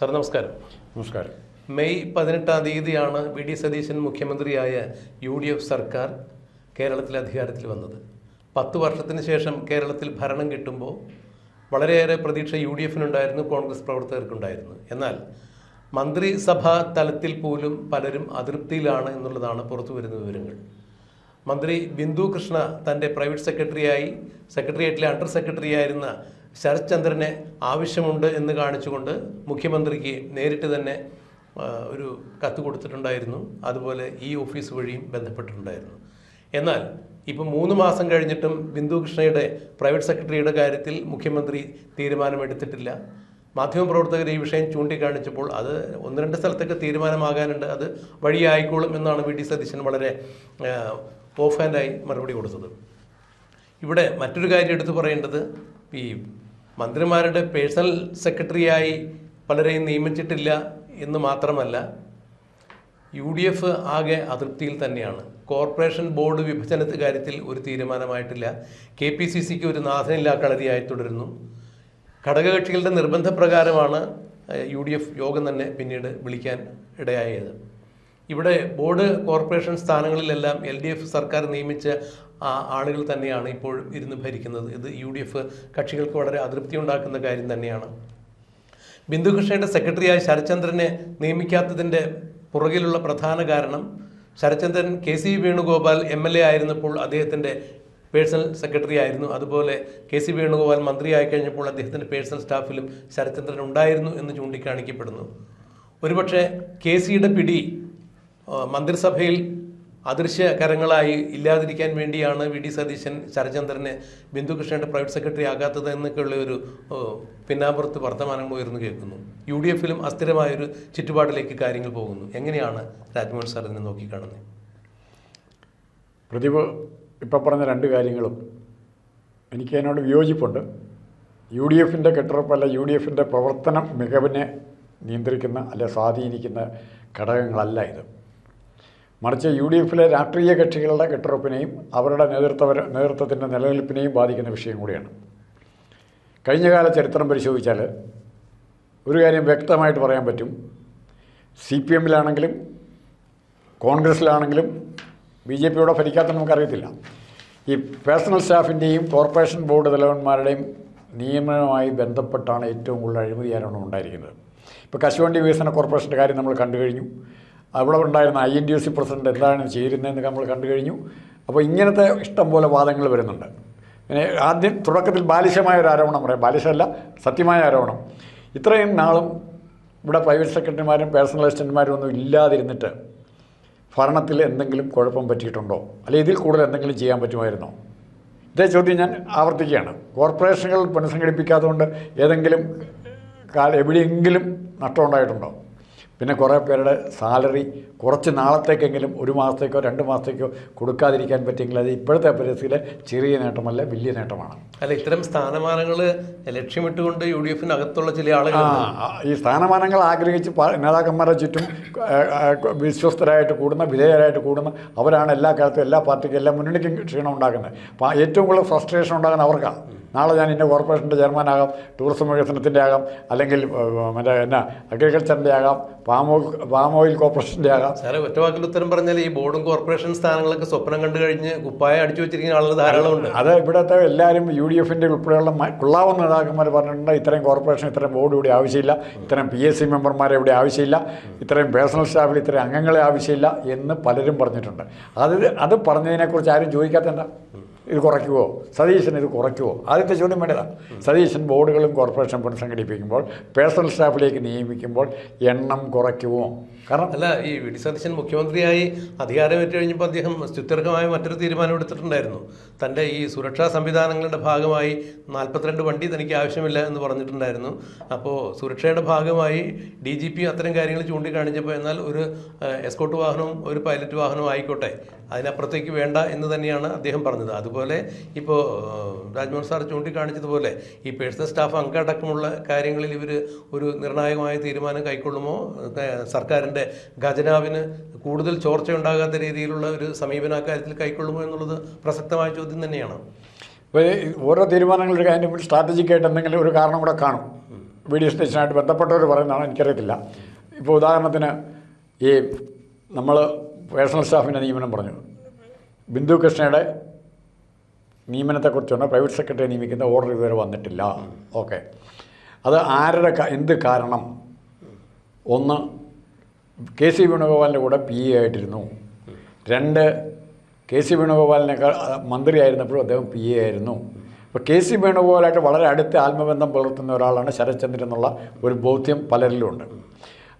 Sir നമസ്കാരം. നമസ്കാരം. May 18 V D Satheesan മുഖ്യമന്ത്രിയായ UDF സർക്കാർ കേരളത്തിലെ അധികാരത്തിൽ വന്നത്. 10 വർഷത്തിന് ശേഷം കേരളത്തിൽ ഭരണം കിട്ടുമ്പോൾ വളരെയേറെ പ്രതീക്ഷ UDFനുണ്ടായിരുന്നു, കോൺഗ്രസ് പ്രവർത്തകർക്കുണ്ടായിരുന്നു. എന്നാൽ മന്ത്രിസഭാ തലത്തിൽ പോലും പലരും അതൃപ്തിയിലാണ് എന്നുള്ളതാണ് പുറത്തു വരുന്ന വിവരങ്ങൾ. മന്ത്രി ബിന്ദു കൃഷ്ണ തൻ്റെ പ്രൈവറ്റ് സെക്രട്ടേറിയറ്റിലെ അണ്ടർ സെക്രട്ടറി ആയിരുന്ന ശരത് ചന്ദ്രനെ ആവശ്യമുണ്ട് എന്ന് കാണിച്ചുകൊണ്ട് മുഖ്യമന്ത്രിക്ക് നേരിട്ട് തന്നെ ഒരു കത്ത് കൊടുത്തിട്ടുണ്ടായിരുന്നു. അതുപോലെ ഈ ഓഫീസ് വഴിയും ബന്ധപ്പെട്ടിട്ടുണ്ടായിരുന്നു. എന്നാൽ ഇപ്പോൾ 3 മാസം കഴിഞ്ഞിട്ടും ബിന്ദു കൃഷ്ണയുടെ പ്രൈവറ്റ് സെക്രട്ടറിയുടെ കാര്യത്തിൽ മുഖ്യമന്ത്രി തീരുമാനമെടുത്തിട്ടില്ല. മാധ്യമപ്രവർത്തകർ ഈ വിഷയം ചൂണ്ടിക്കാണിച്ചപ്പോൾ അത് 1-2 സ്ഥലത്തൊക്കെ തീരുമാനമാകാനുണ്ട്, അത് വഴിയായിക്കോളും എന്നാണ് വി ഡി സതീശൻ വളരെ ഓഫ് ഹാൻഡായി മറുപടി കൊടുത്തത്. ഇവിടെ മറ്റൊരു കാര്യം എടുത്തു പറയേണ്ടത്, ഈ മന്ത്രിമാരുടെ പേഴ്സണൽ സെക്രട്ടറിയായി പലരെയും നിയമിച്ചിട്ടില്ല എന്ന് മാത്രമല്ല, UDF ആകെ അതൃപ്തിയിൽ തന്നെയാണ്. കോർപ്പറേഷൻ ബോർഡ് വിഭജന കാര്യത്തിൽ ഒരു തീരുമാനമായിട്ടില്ല. KPCCക്ക് ഒരു നാഥനില്ലാ കളരിയായി തുടരുന്നു. ഘടകകക്ഷികളുടെ നിർബന്ധപ്രകാരമാണ് UDF യോഗം തന്നെ പിന്നീട് വിളിക്കാൻ ഇടയായത്. ഇവിടെ ബോർഡ് കോർപ്പറേഷൻ സ്ഥാനങ്ങളിലെല്ലാം LDF സർക്കാർ നിയമിച്ച ആളുകൾ തന്നെയാണ് ഇപ്പോൾ ഇരുന്ന് ഭരിക്കുന്നത്. ഇത് UDF കക്ഷികൾക്ക് വളരെ അതൃപ്തി ഉണ്ടാക്കുന്ന കാര്യം തന്നെയാണ്. ബിന്ദുകൃഷ്ണയുടെ സെക്രട്ടറിയായ ശരത്ചന്ദ്രനെ നിയമിക്കാത്തതിൻ്റെ പുറകിലുള്ള പ്രധാന കാരണം, ശരത്ചന്ദ്രൻ KC വേണുഗോപാൽ MLA ആയിരുന്നപ്പോൾ അദ്ദേഹത്തിൻ്റെ പേഴ്സണൽ സെക്രട്ടറി ആയിരുന്നു. അതുപോലെ KC വേണുഗോപാൽ മന്ത്രിയായി കഴിഞ്ഞപ്പോൾ അദ്ദേഹത്തിൻ്റെ പേഴ്സണൽ സ്റ്റാഫിലും ശരത്ചന്ദ്രൻ ഉണ്ടായിരുന്നു എന്ന് ചൂണ്ടിക്കാണിക്കപ്പെടുന്നു. ഒരുപക്ഷെ KCയുടെ പിടി മന്ത്രിസഭയിൽ അദൃശ്യകരങ്ങളായി ഇല്ലാതിരിക്കാൻ വേണ്ടിയാണ് വി ഡി സതീശൻ ശരത്ചന്ദ്രനെ ബിന്ദുകൃഷ്ണയുടെ പ്രൈവറ്റ് സെക്രട്ടറി ആകാത്തത് എന്നൊക്കെയുള്ള ഒരു പിന്നാമ്പുറത്ത് വർത്തമാനങ്ങൾ ഉയർന്നു കേൾക്കുന്നു. UDFലും അസ്ഥിരമായൊരു ചുറ്റുപാടിലേക്ക് കാര്യങ്ങൾ പോകുന്നു. എങ്ങനെയാണ് രാജ്മോഹൻ സാർ ഇതിനെ നോക്കിക്കാണുന്നത്? പ്രതിഭ ഇപ്പം പറഞ്ഞ 2 കാര്യങ്ങളും എനിക്ക് അതിനോട് വിയോജിപ്പുണ്ട്. UDFൻ്റെ കെട്ടുറപ്പല്ല, UDFൻ്റെ പ്രവർത്തനം മികവിനെ നിയന്ത്രിക്കുന്ന അല്ലെ സ്വാധീനിക്കുന്ന ഘടകങ്ങളല്ല ഇത്. മറിച്ച് UDFലെ രാഷ്ട്രീയ കക്ഷികളുടെ കെട്ടുറപ്പിനെയും അവരുടെ നേതൃത്വത്തിൻ്റെ നിലനിൽപ്പിനെയും ബാധിക്കുന്ന വിഷയം കൂടിയാണ്. കഴിഞ്ഞകാല ചരിത്രം പരിശോധിച്ചാൽ ഒരു കാര്യം വ്യക്തമായിട്ട് പറയാൻ പറ്റും. CPMലാണെങ്കിലും കോൺഗ്രസ്സിലാണെങ്കിലും BJPയോടെ ഭരിക്കാത്ത നമുക്കറിയത്തില്ല. ഈ പേഴ്സണൽ സ്റ്റാഫിൻ്റെയും കോർപ്പറേഷൻ ബോർഡ് തലവന്മാരുടെയും നിയമനവുമായി ബന്ധപ്പെട്ടാണ് ഏറ്റവും കൂടുതൽ അഴിമതി ആരോപണം ഉണ്ടായിരിക്കുന്നത്. ഇപ്പോൾ കശുവണ്ടി വികസന കോർപ്പറേഷൻ്റെ കാര്യം നമ്മൾ കണ്ടു കഴിഞ്ഞു. അവിടെ ഉണ്ടായിരുന്ന INTUC പ്രസിഡന്റ് എന്താണ് ചേരുന്നതെന്ന് നമ്മൾ കണ്ടു കഴിഞ്ഞു. അപ്പോൾ ഇങ്ങനത്തെ ഇഷ്ടം പോലെ വാദങ്ങൾ വരുന്നുണ്ട്. പിന്നെ ആദ്യം തുടക്കത്തിൽ ബാലിശമായ ഒരു ആരോപണം പറയാം, ബാലിശമല്ല സത്യമായ ആരോപണം. ഇത്രയും നാളും ഇവിടെ പ്രൈവറ്റ് സെക്രട്ടറിമാരും പേഴ്സണൽ അസിസ്റ്റന്റുമാരും ഒന്നും ഇല്ലാതിരുന്നിട്ട് ഭരണത്തിൽ എന്തെങ്കിലും കുഴപ്പം പറ്റിയിട്ടുണ്ടോ, അല്ലെങ്കിൽ ഇതിൽ കൂടുതൽ എന്തെങ്കിലും ചെയ്യാൻ പറ്റുമായിരുന്നോ? ഇതേ ചോദ്യം ഞാൻ ആവർത്തിക്കുകയാണ്. കോർപ്പറേഷനുകൾ പുനഃസംഘടിപ്പിക്കാത്തതുകൊണ്ട് ഏതെങ്കിലും എവിടെയെങ്കിലും നഷ്ടം ഉണ്ടായിട്ടുണ്ടോ? പിന്നെ കുറേ പേരുടെ സാലറി കുറച്ച് നാളത്തേക്കെങ്കിലും 1 മാസത്തേക്കോ 2 മാസത്തേക്കോ കൊടുക്കാതിരിക്കാൻ പറ്റിയെങ്കിൽ അത് ഇപ്പോഴത്തെ പരിസ്ഥിതിയിലെ ചെറിയ നേട്ടമല്ല, വലിയ നേട്ടമാണ്. അല്ല, ഇത്തരം സ്ഥാനമാനങ്ങൾ ലക്ഷ്യമിട്ടുകൊണ്ട് UDFനകത്തുള്ള ചില ആളുകൾ ഈ സ്ഥാനമാനങ്ങൾ ആഗ്രഹിച്ച് നേതാക്കന്മാരുടെ ചുറ്റും വിശ്വസ്തരായിട്ട് കൂടുന്ന, വിധേയരായിട്ട് കൂടുന്ന അവരാണ് എല്ലാ കാലത്തും എല്ലാ പാർട്ടിക്കും എല്ലാ മുന്നണിക്കും ക്ഷീണം ഉണ്ടാക്കുന്നത്. അപ്പോൾ ഏറ്റവും കൂടുതൽ ഫ്രസ്ട്രേഷൻ ഉണ്ടാകുന്ന അവർക്കാണ്. നാളെ ഞാൻ ഇന്ന കോർപ്പറേഷൻ്റെ ചെയർമാനാകാം, ടൂറിസം വികസനത്തിൻ്റെ ആകാം, അല്ലെങ്കിൽ മറ്റേ അഗ്രികൾച്ചറിൻ്റെ ആകാം, പാം ഓയിൽ കോർപ്പറേഷൻ്റെ ആകാം. സാറേ, ഒറ്റവാക്കിൽ ഉത്തരം പറഞ്ഞാൽ ഈ ബോർഡും കോർപ്പറേഷൻ സ്ഥാനങ്ങളൊക്കെ സ്വപ്നം കണ്ടു കഴിഞ്ഞ് കുപ്പായ അടിച്ചു വെച്ചിരിക്കുന്ന ആളുകൾ ധാരാളമുണ്ട്. അത് ഇവിടുത്തെ എല്ലാവരും UDFൻ്റെ ഉൾപ്പെടെയുള്ള കൊള്ളാവുന്ന നേതാക്കന്മാർ പറഞ്ഞിട്ടുണ്ട്, ഇത്രയും കോർപ്പറേഷൻ, ഇത്രയും ബോർഡ് ഇവിടെ ആവശ്യമില്ല, ഇത്രയും PSC മെമ്പർമാരെ ഇവിടെ ആവശ്യമില്ല, ഇത്രയും പേഴ്സണൽ സ്റ്റാഫിൽ ഇത്രയും അംഗങ്ങളെ ആവശ്യമില്ല എന്ന് പലരും പറഞ്ഞിട്ടുണ്ട്. അത് പറഞ്ഞതിനെക്കുറിച്ച് ആരും ചോദിക്കാത്തണ്ട. ഇത് കുറയ്ക്കുമോ സതീശൻ, ഇത് കുറയ്ക്കുമോ? ആദ്യത്തെ ചോദ്യം വേണ്ടതാണ്. സതീശൻ ബോർഡുകളും കോർപ്പറേഷൻ പുനഃസംഘടിപ്പിക്കുമ്പോൾ പേഴ്സണൽ സ്റ്റാഫിലേക്ക് നിയമിക്കുമ്പോൾ എണ്ണം കുറയ്ക്കുമോ? കാരണം അല്ല, ഈ വി ഡി സതീശൻ മുഖ്യമന്ത്രിയായി അധികാരമേറ്റ് കഴിഞ്ഞപ്പോൾ അദ്ദേഹം സ്തുത്യർഹമായ മറ്റൊരു തീരുമാനം എടുത്തിട്ടുണ്ടായിരുന്നു. തൻ്റെ ഈ സുരക്ഷാ സംവിധാനങ്ങളുടെ ഭാഗമായി 42 വണ്ടി തനിക്ക് ആവശ്യമില്ല എന്ന് പറഞ്ഞിട്ടുണ്ടായിരുന്നു. അപ്പോൾ സുരക്ഷയുടെ ഭാഗമായി DGP അത്തരം കാര്യങ്ങൾ ചൂണ്ടിക്കാണിച്ചപ്പോൾ എന്നാൽ ഒരു എസ്കോർട്ട് വാഹനവും ഒരു പൈലറ്റ് വാഹനവും ആയിക്കോട്ടെ, അതിനപ്പുറത്തേക്ക് വേണ്ട എന്ന് തന്നെയാണ് അദ്ദേഹം പറഞ്ഞത്. അതുപോലെ ഇപ്പോൾ രാജ്മോഹൻ സാർ ചൂണ്ടിക്കാണിച്ചതുപോലെ ഈ പേഴ്സണൽ സ്റ്റാഫ് അംഗമടക്കമുള്ള കാര്യങ്ങളിൽ ഇവർ ഒരു നിർണായകമായ തീരുമാനം കൈക്കൊള്ളുമോ, സർക്കാരിൻ്റെ ഖജനാവിന് കൂടുതൽ ചോർച്ചയുണ്ടാകാത്ത രീതിയിലുള്ള ഒരു സമീപന കാര്യത്തിൽ കൈക്കൊള്ളുമോ എന്നുള്ളത് പ്രസക്തമായ ചോദ്യം തന്നെയാണ്. ഓരോ തീരുമാനങ്ങളുടെ കാര്യം സ്ട്രാറ്റജിക്കായിട്ട് എന്തെങ്കിലും ഒരു കാരണം കൂടെ കാണും. വി ഡി സതീശനായിട്ട് ബന്ധപ്പെട്ടവർ പറയുന്നതാണ്, എനിക്കറിയത്തില്ല. ഇപ്പോൾ ഉദാഹരണത്തിന് ഈ നമ്മൾ പേഴ്സണൽ സ്റ്റാഫിൻ്റെ നിയമനം പറഞ്ഞു. ബിന്ദു കൃഷ്ണയുടെ നിയമനത്തെക്കുറിച്ചുള്ള പ്രൈവറ്റ് സെക്രട്ടറി നിയമിക്കുന്ന ഓർഡർ ഇതുവരെ വന്നിട്ടില്ല. ഓക്കെ, അത് ആരുടെ എന്ത് കാരണം? ഒന്ന്, കെ സി വേണുഗോപാലിൻ്റെ കൂടെ PA ആയിട്ടിരുന്നു. 2, കെ സി വേണുഗോപാലിനേക്കാൾ മന്ത്രിയായിരുന്നപ്പോഴും അദ്ദേഹം PA ആയിരുന്നു. അപ്പോൾ കെ സി വേണുഗോപാലായിട്ട് വളരെ അടുത്ത ആത്മബന്ധം പുലർത്തുന്ന ഒരാളാണ് ശരത്ചന്ദ്രൻ എന്നുള്ള ഒരു ബോധ്യം പലരിലുമുണ്ട്.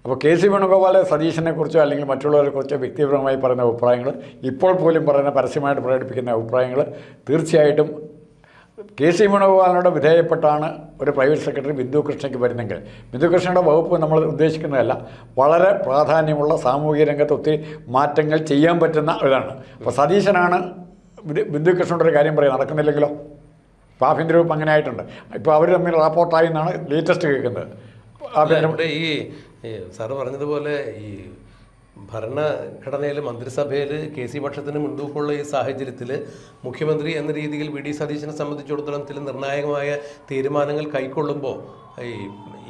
അപ്പോൾ കെ സി വേണുഗോപാൽ സതീശനെക്കുറിച്ചോ അല്ലെങ്കിൽ മറ്റുള്ളവരെക്കുറിച്ചോ വ്യക്തിപരമായി പറയുന്ന അഭിപ്രായങ്ങൾ, ഇപ്പോൾ പോലും പറയുന്ന പരസ്യമായിട്ട് പ്രകടിപ്പിക്കുന്ന അഭിപ്രായങ്ങൾ തീർച്ചയായിട്ടും കെ സി വേണുഗോപാലിനോട് വിധേയപ്പെട്ടാണ് ഒരു പ്രൈവറ്റ് സെക്രട്ടറി ബിന്ദു കൃഷ്ണയ്ക്ക് വരുന്നെങ്കിൽ, ബിന്ദു കൃഷ്ണയുടെ വകുപ്പ് നമ്മൾ ഉദ്ദേശിക്കുന്നതല്ല, വളരെ പ്രാധാന്യമുള്ള സാമൂഹിക രംഗത്ത് ഒത്തിരി മാറ്റങ്ങൾ ചെയ്യാൻ പറ്റുന്ന ഇതാണ്. അപ്പോൾ സതീശനാണ് ബിന്ദു കൃഷ്ണയുടെ ഒരു കാര്യം പറയാൻ നടക്കുന്നില്ലെങ്കിലോ? ഇപ്പോൾ ആഭ്യന്തര വകുപ്പ് അങ്ങനെ ആയിട്ടുണ്ട്. ഇപ്പോൾ അവർ തമ്മിൽ റാപ്പോർട്ടായി എന്നാണ് ലേറ്റസ്റ്റ് കേൾക്കുന്നത്. ഈ സാറ് പറഞ്ഞതുപോലെ ഈ ഭരണഘടനയിൽ മന്ത്രിസഭയിൽ കെ സി പക്ഷത്തിന് മുൻതൂക്കമുള്ള ഈ സാഹചര്യത്തിൽ മുഖ്യമന്ത്രി എന്ന രീതിയിൽ വി ഡി സതീശനെ സംബന്ധിച്ചിടത്തോളം ചില നിർണായകമായ തീരുമാനങ്ങൾ കൈക്കൊള്ളുമ്പോൾ ഈ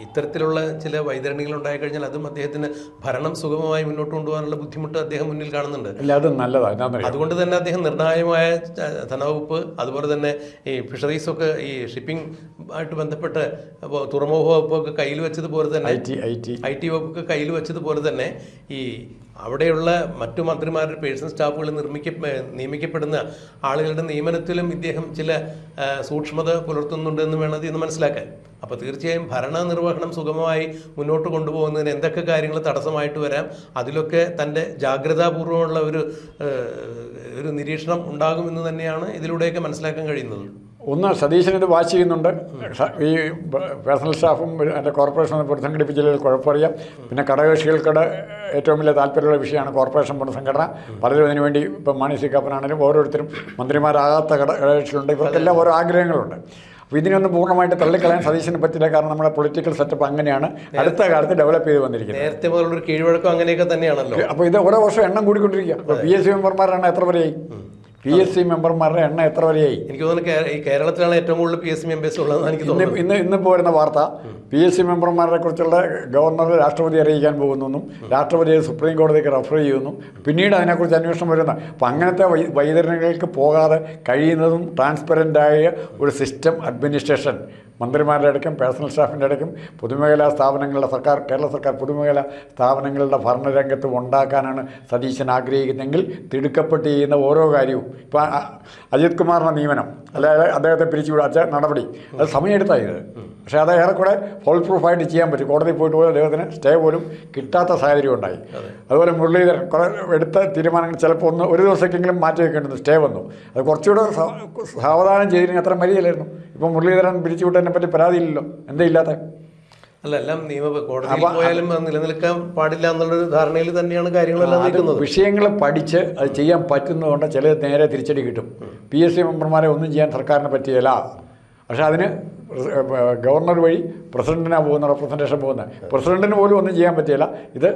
ഇത്തരത്തിലുള്ള ചില വൈതരണികൾ ഉണ്ടായിക്കഴിഞ്ഞാൽ അതും അദ്ദേഹത്തിന് ഭരണം സുഗമമായി മുന്നോട്ട് കൊണ്ടുപോകാനുള്ള ബുദ്ധിമുട്ട് അദ്ദേഹം മുന്നിൽ കാണുന്നുണ്ട്. അത് നല്ലതാണ്. അതുകൊണ്ട് തന്നെ അദ്ദേഹം നിർണായകമായ ധനവകുപ്പ്, അതുപോലെ തന്നെ ഈ ഫിഷറീസൊക്കെ ഈ ഷിപ്പിംഗ് ആയിട്ട് ബന്ധപ്പെട്ട് തുറമുഖ വകുപ്പൊക്കെ കയ്യിൽ വെച്ചതുപോലെ തന്നെ ഐ ടി വകുപ്പൊക്കെ കയ്യിൽ വെച്ചതുപോലെ തന്നെ ഈ അവിടെയുള്ള മറ്റു മന്ത്രിമാരുടെ പേഴ്സണൽ സ്റ്റാഫുകൾ നിയമിക്കപ്പെടുന്ന ആളുകളുടെ നിയമനത്തിലും ഇദ്ദേഹം ചില സൂക്ഷ്മത പുലർത്തുന്നുണ്ടെന്ന് വേണം ഇതിന്ന് മനസ്സിലാക്കാൻ. അപ്പോൾ തീർച്ചയായും ഭരണനിർവഹണം സുഗമമായി മുന്നോട്ട് കൊണ്ടുപോകുന്നതിന് എന്തൊക്കെ കാര്യങ്ങൾ തടസ്സമായിട്ട് വരാം, അതിലൊക്കെ തൻ്റെ ജാഗ്രതാപൂർവമുള്ള ഒരു നിരീക്ഷണം ഉണ്ടാകുമെന്ന് തന്നെയാണ് ഇതിലൂടെയൊക്കെ മനസ്സിലാക്കാൻ കഴിയുന്നത്. ഒന്ന്, സതീശൻ ഇത് വാച്ച് ചെയ്യുന്നുണ്ട്. ഈ പേഴ്സണൽ സ്റ്റാഫും അതിൻ്റെ കോർപ്പറേഷൻ പുനഃസംഘടിപ്പിച്ചതിൽ കുഴപ്പമില്ല. പിന്നെ ഘടകകക്ഷികൾക്കിടെ ഏറ്റവും വലിയ താല്പര്യമുള്ള വിഷയമാണ് കോർപ്പറേഷൻ പുനഃസംഘടന. പലരും അതിനുവേണ്ടി ഇപ്പം മാണി സി കാപ്പനാണെങ്കിലും ഓരോരുത്തരും മന്ത്രിമാരാകാത്ത ഘടകകക്ഷികളുണ്ട്. ഇവർക്കെല്ലാം ഓരോ ആഗ്രഹങ്ങളുണ്ട്. അപ്പോൾ ഇതിനൊന്നും പൂർണ്ണമായിട്ട് തള്ളിക്കളയാൻ സതീശന് പറ്റില്ല. കാരണം നമ്മുടെ പൊളിറ്റിക്കൽ സെറ്റപ്പ് അങ്ങനെയാണ് അടുത്ത കാലത്ത് ഡെവലപ്പ് ചെയ്ത് വന്നിരിക്കുന്നത്. നേരത്തെ മുതലുള്ളൊരു കീഴ്വഴക്കം അങ്ങനെയൊക്കെ തന്നെയാണല്ലോ. അപ്പോൾ ഇത് ഓരോ വർഷം എണ്ണം കൂടിക്കൊണ്ടിരിക്കുക. ഇപ്പോൾ PSC മെമ്പർമാരുടെ എണ്ണം എത്ര വരെയായി? PSC മെമ്പർമാരുടെ എണ്ണം എത്ര വരെയായി? എനിക്ക് തോന്നുന്നു ഈ കേരളത്തിലാണ് ഏറ്റവും കൂടുതൽ PSC മെമ്പേഴ്സ് ഉള്ളതെന്ന് എനിക്ക് തോന്നുന്നു. ഇന്നിപ്പോൾ വരുന്ന വാർത്ത PSC മെമ്പർമാരെ കുറിച്ചുള്ള ഗവർണർ രാഷ്ട്രപതി അറിയിക്കാൻ പോകുന്നു, രാഷ്ട്രപതി സുപ്രീം കോടതിക്ക് റെഫർ ചെയ്യുന്നു, പിന്നീട് അതിനെക്കുറിച്ച് അന്വേഷണം വരുന്ന. അപ്പം അങ്ങനത്തെ വൈതരണികൾക്ക് പോകാതെ കഴിയുന്നതും ട്രാൻസ്പെറൻ്റായ ഒരു സിസ്റ്റം അഡ്മിനിസ്ട്രേഷൻ മന്ത്രിമാരുടെ അടക്കം പേഴ്സണൽ സ്റ്റാഫിൻ്റെ അടക്കം പൊതുമേഖലാ സ്ഥാപനങ്ങളുടെ കേരള സർക്കാർ പൊതുമേഖലാ സ്ഥാപനങ്ങളുടെ ഭരണരംഗത്ത് ഉണ്ടാക്കാനാണ് സതീശൻ ആഗ്രഹിക്കുന്നതെങ്കിൽ തിടുക്കപ്പെട്ട് ചെയ്യുന്ന ഓരോ കാര്യവും. ഇപ്പോൾ അജിത് കുമാറിൻ്റെ നിയമനം, അല്ലാതെ അദ്ദേഹത്തെ പിരിച്ചുവിടാച്ച നടപടി, അത് സമയമെടുത്തായത്. പക്ഷേ അത് ഏറെക്കൂടെ ഫോൾ പ്രൂഫായിട്ട് ചെയ്യാൻ പറ്റും. കോടതിയിൽ പോയിട്ട് പോലും അദ്ദേഹത്തിന് സ്റ്റേ പോലും കിട്ടാത്ത സാഹചര്യം ഉണ്ടായി. അതുപോലെ മുരളീധരൻ കുറേ എടുത്ത തീരുമാനങ്ങൾ ചിലപ്പോൾ ഒരു ദിവസത്തേക്കെങ്കിലും മാറ്റി വെക്കേണ്ടത് സ്റ്റേ വന്നു. അത് കുറച്ചുകൂടെ സാവധാനം ചെയ്തിരുന്നെങ്കിൽ അത്ര മര്യാദയില്ലായിരുന്നു. ഇപ്പം മുരളീധരൻ പിരിച്ചുവിട്ടതിനെ പറ്റി പരാതിയില്ലല്ലോ. എന്താ ഇല്ലാത്ത? അല്ല, എല്ലാം കോടതിയിൽ പോയാലും നിലനിൽക്കാൻ പാടില്ല എന്നുള്ളൊരു ധാരണയിൽ തന്നെയാണ് കാര്യങ്ങളെല്ലാം നിൽക്കുന്നത്. വിഷയങ്ങൾ പഠിച്ച് അത് ചെയ്യാൻ പറ്റുന്നതുകൊണ്ട് ചിലത് നേരെ തിരിച്ചടി കിട്ടും. PSC മെമ്പർമാരെ ഒന്നും ചെയ്യാൻ സർക്കാരിന് പറ്റിയല്ല. പക്ഷേ അതിന് ഗവർണർ വഴി പ്രസിഡന്റിനാണ് പോകുന്ന, റെപ്രസെൻറ്റേഷൻ പോകുന്നത്. പ്രസിഡന്റിന് പോലും ഒന്നും ചെയ്യാൻ പറ്റില്ല. ഇത്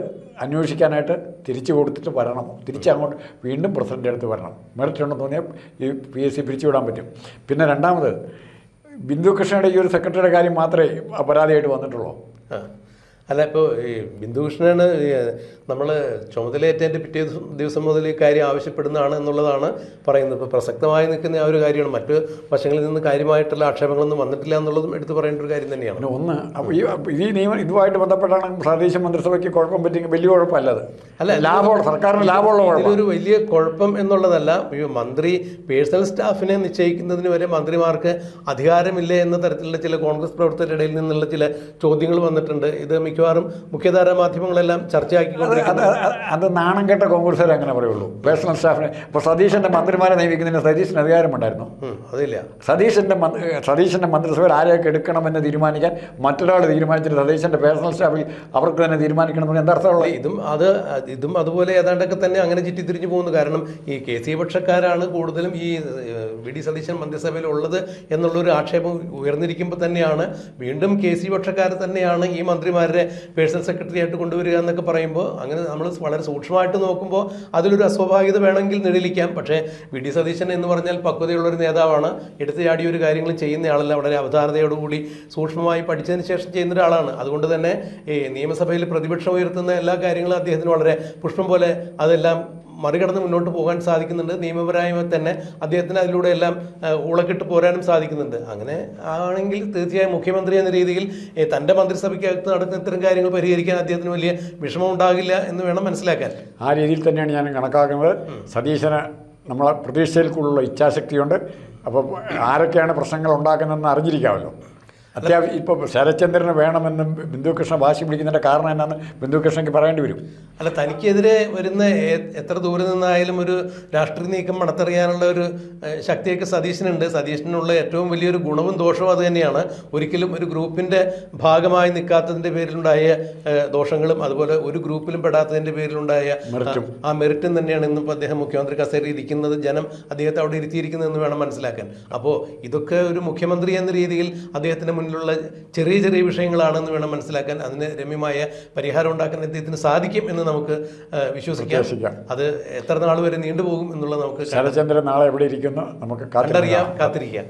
അന്വേഷിക്കാനായിട്ട് തിരിച്ചു കൊടുത്തിട്ട് വരണം. തിരിച്ചങ്ങോട്ട് വീണ്ടും പ്രസിഡന്റ് അടുത്ത് വരണം. മെറിറ്റ് ഉണ്ടെന്ന് തോന്നിയാൽ ഈ PSC പിരിച്ചുവിടാൻ പറ്റും. പിന്നെ രണ്ടാമത്, ബിന്ദു കൃഷ്ണയുടെ ഈ ഒരു സെക്രട്ടറിയുടെ കാര്യം മാത്രമേ പരാതിയായിട്ട് വന്നിട്ടുള്ളൂ. അല്ല, ഇപ്പോൾ ഈ ബിന്ദുകൃഷ്ണനാണ് നമ്മൾ ചുമതലയേറ്റതിൻ്റെ പിറ്റേ ദിവസം മുതൽ ഈ കാര്യം ആവശ്യപ്പെടുന്നതാണ് എന്നുള്ളതാണ് പറയുന്നത്. ഇപ്പോൾ പ്രസക്തമായി നിൽക്കുന്ന ആ ഒരു കാര്യമാണ്. മറ്റ് വശങ്ങളിൽ നിന്ന് കാര്യമായിട്ടുള്ള ആക്ഷേപങ്ങളൊന്നും വന്നിട്ടില്ല എന്നുള്ളതും എടുത്തു പറയേണ്ട ഒരു കാര്യം തന്നെയാണ്. ഒന്ന്, ഈ നിയമം ഇതുമായിട്ട് ബന്ധപ്പെട്ടാണ് പ്രാദേശിക മന്ത്രിസഭയ്ക്ക് കുഴപ്പം പറ്റിയെങ്കിൽ വലിയ കുഴപ്പമല്ലത്. അല്ല, ലാഭമുള്ള സർക്കാരിന് ലാഭമുള്ള ഇതിലൊരു വലിയ കുഴപ്പം എന്നുള്ളതല്ല. ഈ മന്ത്രി പേഴ്സണൽ സ്റ്റാഫിനെ നിശ്ചയിക്കുന്നതിന് വരെ മന്ത്രിമാർക്ക് അധികാരമില്ലേ എന്ന തരത്തിലുള്ള ചില കോൺഗ്രസ് പ്രവർത്തകരുടെ ഇടയിൽ നിന്നുള്ള ചില ചോദ്യങ്ങൾ വന്നിട്ടുണ്ട്. ഇത് മിക്കവാറും മുഖ്യധാരാ മാധ്യമങ്ങളെല്ലാം ചർച്ചയാക്കിക്കൊണ്ട് അത് നാണം കേട്ട കോൺഗ്രസ്സുകാർ അങ്ങനെ പറയുള്ളൂ. പേഴ്സണൽ സ്റ്റാഫിനെ ഇപ്പോൾ സതീശൻ്റെ മന്ത്രിമാരെ നിയമിക്കുന്നതിന് സതീശന് അധികാരമുണ്ടായിരുന്നു? അതില്ല. സതീശൻ്റെ മന്ത്രിസഭയിൽ ആരെയൊക്കെ എടുക്കണമെന്ന് തീരുമാനിക്കാൻ മറ്റൊരാൾ തീരുമാനിച്ചിട്ട് സതീശൻ്റെ പേഴ്സണൽ സ്റ്റാഫിൽ അവർക്ക് തന്നെ തീരുമാനിക്കണമെന്ന് എന്താ അർത്ഥമുള്ളത്? ഇതും അതുപോലെ ഏതാണ്ടൊക്കെ തന്നെ അങ്ങനെ ചുറ്റിത്തിരിഞ്ഞു പോകുന്നു. കാരണം ഈ KC പക്ഷക്കാരാണ് കൂടുതലും ഈ വി ഡി സതീശൻ മന്ത്രിസഭയിൽ ഉള്ളത് എന്നുള്ളൊരു ആക്ഷേപം ഉയർന്നിരിക്കുമ്പോൾ തന്നെയാണ് വീണ്ടും KC പക്ഷക്കാർ തന്നെയാണ് ഈ മന്ത്രിമാരുടെ പേഴ്സണൽ സെക്രട്ടറി ആയിട്ട് കൊണ്ടുവരിക എന്നൊക്കെ പറയുമ്പോൾ അങ്ങനെ നമ്മൾ വളരെ സൂക്ഷ്മമായിട്ട് നോക്കുമ്പോൾ അതിലൊരു അസ്വാഭാവികത വേണമെങ്കിൽ നിഴലിക്കാം. പക്ഷേ വി ഡി സതീശൻ എന്ന് പറഞ്ഞാൽ പക്വതയുള്ളൊരു നേതാവാണ്. എടുത്തു ചാടിയ ഒരു കാര്യങ്ങളും ചെയ്യുന്നയാളല്ല. വളരെ അവധാനതയോടുകൂടി സൂക്ഷ്മമായി പഠിച്ചതിന് ശേഷം ചെയ്യുന്ന ഒരാളാണ്. അതുകൊണ്ട് തന്നെ ഈ നിയമസഭയിൽ പ്രതിപക്ഷം ഉയർത്തുന്ന എല്ലാ കാര്യങ്ങളും അദ്ദേഹത്തിന് വളരെ പുഷ്പം പോലെ അതെല്ലാം മറികടന്ന് മുന്നോട്ട് പോകാൻ സാധിക്കുന്നുണ്ട്. നിയമപരമായി തന്നെ അദ്ദേഹത്തിന് അതിലൂടെ എല്ലാം ഉളക്കിട്ട് പോരാനും സാധിക്കുന്നുണ്ട്. അങ്ങനെ ആണെങ്കിൽ തീർച്ചയായും മുഖ്യമന്ത്രി എന്ന രീതിയിൽ തൻ്റെ മന്ത്രിസഭയ്ക്കകത്ത് നടക്കുന്ന ഇത്തരം കാര്യങ്ങൾ പരിഹരിക്കാൻ അദ്ദേഹത്തിന് വലിയ വിഷമം ഉണ്ടാകില്ല എന്ന് വേണം മനസ്സിലാക്കാൻ. ആ രീതിയിൽ തന്നെയാണ് ഞാൻ കണക്കാക്കുന്നത്. സതീശന് നമ്മളെ പ്രതീക്ഷയിൽ കൂടുതലുള്ള ഇച്ഛാശക്തിയുണ്ട്. അപ്പോൾ ആരൊക്കെയാണ് പ്രശ്നങ്ങൾ ഉണ്ടാക്കുന്നതെന്ന് അറിഞ്ഞിരിക്കാമല്ലോ. അത്യാവശ്യം ഇപ്പോൾ ശരത്ചന്ദ്രന് വേണമെന്നും ബിന്ദുകൃഷ്ണ വാശി പിടിക്കുന്നതിൻ്റെ കാരണം എന്നാന്ന് ബിന്ദുകൃഷ്ണയ്ക്ക് പറയേണ്ടി വരും. അല്ല, തനിക്കെതിരെ വരുന്ന എത്ര ദൂരെ നിന്നായാലും ഒരു രാഷ്ട്രീയ നീക്കം മണത്തെറിയാനുള്ള ഒരു ശക്തിയൊക്കെ സതീശനുണ്ട്. സതീശനുള്ള ഏറ്റവും വലിയൊരു ഗുണവും ദോഷവും അത് തന്നെയാണ്. ഒരിക്കലും ഒരു ഗ്രൂപ്പിൻ്റെ ഭാഗമായി നിൽക്കാത്തതിൻ്റെ പേരിലുണ്ടായ ദോഷങ്ങളും അതുപോലെ ഒരു ഗ്രൂപ്പിലും പെടാത്തതിൻ്റെ പേരിലുണ്ടായ ആ മെറിറ്റും തന്നെയാണ് ഇന്നിപ്പോൾ അദ്ദേഹം മുഖ്യമന്ത്രി കസേരയിൽ ഇരിക്കുന്നത്. ജനം അദ്ദേഹത്തെ അവിടെ ഇരുത്തിയിരിക്കുന്നതെന്ന് വേണം മനസ്സിലാക്കാൻ. അപ്പോൾ ഇതൊക്കെ ഒരു മുഖ്യമന്ത്രി എന്ന രീതിയിൽ അദ്ദേഹത്തിന് മുന്നിലുള്ള ചെറിയ ചെറിയ വിഷയങ്ങളാണെന്ന് വേണം മനസ്സിലാക്കാൻ. അതിന് രമ്യമായ പരിഹാരം ഉണ്ടാക്കാൻ അദ്ദേഹത്തിന് സാധിക്കും എന്ന് നമുക്ക് വിശ്വസിക്കാം. അത് എത്ര നാൾ വരെ നീണ്ടുപോകും എന്നുള്ളത് നമുക്ക് ശരത്ചന്ദ്രൻ നാളെ എവിടെ ഇരിക്കുന്നു നമുക്ക് കണ്ടറിയാം, കാത്തിരിക്കാം.